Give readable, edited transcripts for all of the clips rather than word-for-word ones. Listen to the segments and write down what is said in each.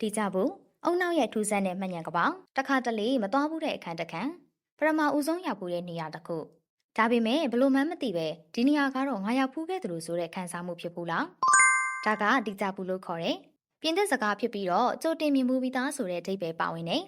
တီကြဘူးအုံနောက်ရဲ့ထူးဆန်းတဲ့မှတ်ဉာဏ်ကပောင်တစ်ခါတလေမသွားဘူးတဲ့အခန်းတစ်ခန်းပရမဦးဆုံးရောက်ဘူးတဲ့နေရာတစ်ခုဒါပေမဲ့ဘလို့မှမသိပဲဒီနေရာကတော့ငါရောက်ဖူးခဲ့သလိုဆိုတဲ့ခံစားမှုဖြစ်ဘူးလားဒါကတီကြဘူးလို့ခေါ်တယ်ပြင်သစ်စကားဖြစ်ပြီးတော့ကြိုတင်မြင်မှုပြီးသားဆိုတဲ့အဓိပ္ပာယ်ပါဝင်တယ်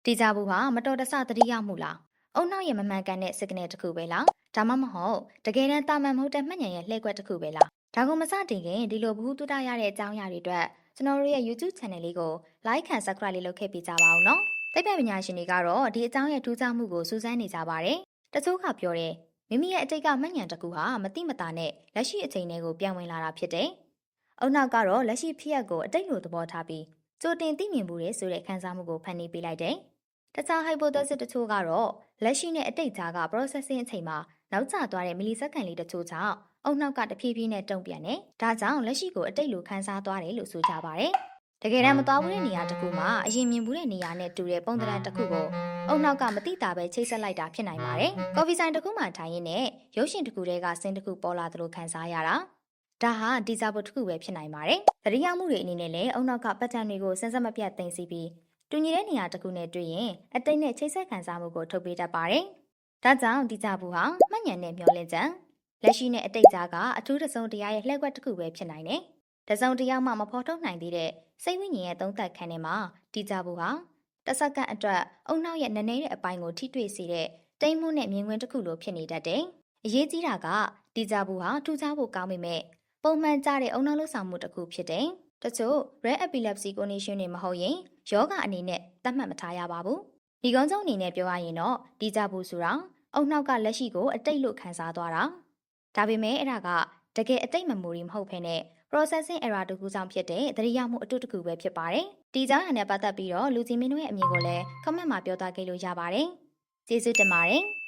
တီကြဘူးဟာမတော်တဆသတိရမှုလားအုံနောက်ရဲ့မမှန်ကန်တဲ့ signal တစ်ခုပဲလားဒါမှမဟုတ်တကယ်တမ်းတာမန်မဟုတ်တဲ့မှတ်ဉာဏ်ရဲ့လှည့်ကွက်တစ်ခုပဲလားဒါကိုမစတင်ခင်ဒီလိုဘူးတူတာရတဲ့အကြောင်းအရာတွေအတွက်ကျွန်တော်တို့ရဲ့ YouTube channel လေးကို like and subscribe လေးလုပ်ခဲ့ပေးကြပါအောင်နော်။သိပ္ပံပညာရှင်တွေကတော့ဒီအကြောင်းရဲ့ထူးခြားမှုကိုစူးစမ်းနေကြပါတယ်။တချို့ကပြောတယ်မိမိရဲ့အတိတ်ကမှတ်ဉာဏ်တစ်ခုဟာမတိမတာနဲ့လက်ရှိအချိန်တွေကိုပြန်ဝင်လာတာဖြစ်တယ်။အုံနောက်ကတော့လက်ရှိဖြစ်ရပ်ကိုအတိတ်လိုသဘောထားပြီးကြိုတင်သိမြင်မှုတွေဆိုတဲ့ခံစားမှုကိုဖန်တီးပေးလိုက်တယ်။တခြား hypothesis တချို့ကတော့လက်ရှိနဲ့အတိတ်ကြားက processing အချိန်မှာနောက်ကျသွားတဲ့ millisecond လေးတချို့ကြောင့်အုံနောက်ကတဖြည်းဖြည်းနဲ့တုံ့ပြန်တယ်။ဒါကြောင့်လက်ရှိကိုအတိတ်လိုခန်းစားသွားတယ်လို့ဆိုကြပါတယ်။တကယ်တမ်းမသွားဘူးတဲ့နေရာတစ်ခုမှာအရင်မြင်ဘူးတဲ့နေရာနဲ့တူတဲ့ပုံသဏ္ဍာန်တစ်ခုကိုအုံနောက်ကမတိတာပဲချိတ်ဆက်လိုက်တာဖြစ်နိုင်ပါတယ်။ကော်ဖီဆိုင်တစ်ခုမှထိုင်ရင်းနဲ့ရုပ်ရှင်တစ်ခုတည်းကဆင်းတစ်ခုပေါ်လာသလိုခန်းစားရတာ။ဒါဟာဒီဇာဘုတ်တစ်ခုပဲဖြစ်နိုင်ပါတယ်။သတိရမှုတွေအနေနဲ့လည်းအုံနောက်ကပတ်တန်တွေကိုစမ်းစမ်းမပြတ်သိမ်းစီပြီးတူညီတဲ့နေရာတစ်ခုနဲ့တွေ့ရင်အတိတ်နဲ့ချိတ်ဆက်ခန်းစားမှုကိုထုတ်ပေးတတ်ပါတယ်။ဒါကြောင့်ဒီဇာဘုတ်ဟာမှတ်ဉာဏ်နဲ့မျောလင့်ချက်လက်ရှိနဲ့အတိတ်ကြားကအထူးတဆုံးတရားရဲ့လှည့်ကွက်တစ်ခုပဲဖြစ်နိုင်တယ်။တစုံတယောက်မှမဖော်ထုတ်နိုင်သေးတဲ့စိတ်ဝိညာဉ်ရဲ့သုံးသပ်ခန်းထဲမှာတီကြဘူးဟာတစ်စက္ကန့်အတွက်အုံနောက်ရဲ့နည်းနည်းတဲ့အပိုင်းကိုထိတွေ့စေတဲ့တိမ်မှုနဲ့မြင်ကွင်းတစ်ခုလိုဖြစ်နေတတ်တယ်။အရေးကြီးတာကတီကြဘူးဟာထူးခြားဖို့ကောင်းပေမဲ့ပုံမှန်ကြတဲ့အုံနောက်လှုပ်ဆောင်မှုတစ်ခုဖြစ်တယ်။တချို့ rare epilepsy condition တွေမဟုတ်ရင်ယောဂအနေနဲ့သတ်မှတ်မထားရပါဘူး။ဒီကုန်းဆုံးအနေနဲ့ပြောရရင်တော့တီကြဘူးဆိုတာအုံနောက်ကလက်ရှိကိုအတိတ်လို့ခံစားသွားတာ။ဒါပေမဲ့အဲ့ဒါကတကယ်အတိတ် memory မဟုတ်ဘဲနဲ့ processing error တခုကြောင့်ဖြစ်တဲ့သတိရမှုအတုတခုပဲဖြစ်ပါတယ်။ဒီကြောင့်ဟာနဲ့ပတ်သက်ပြီးတော့လူကြီးမင်းတို့ရဲ့အမြင်ကိုလည်း comment မှာပြောသားခဲ့လို့ရပါတယ်။ကျေးဇူးတင်ပါတယ်။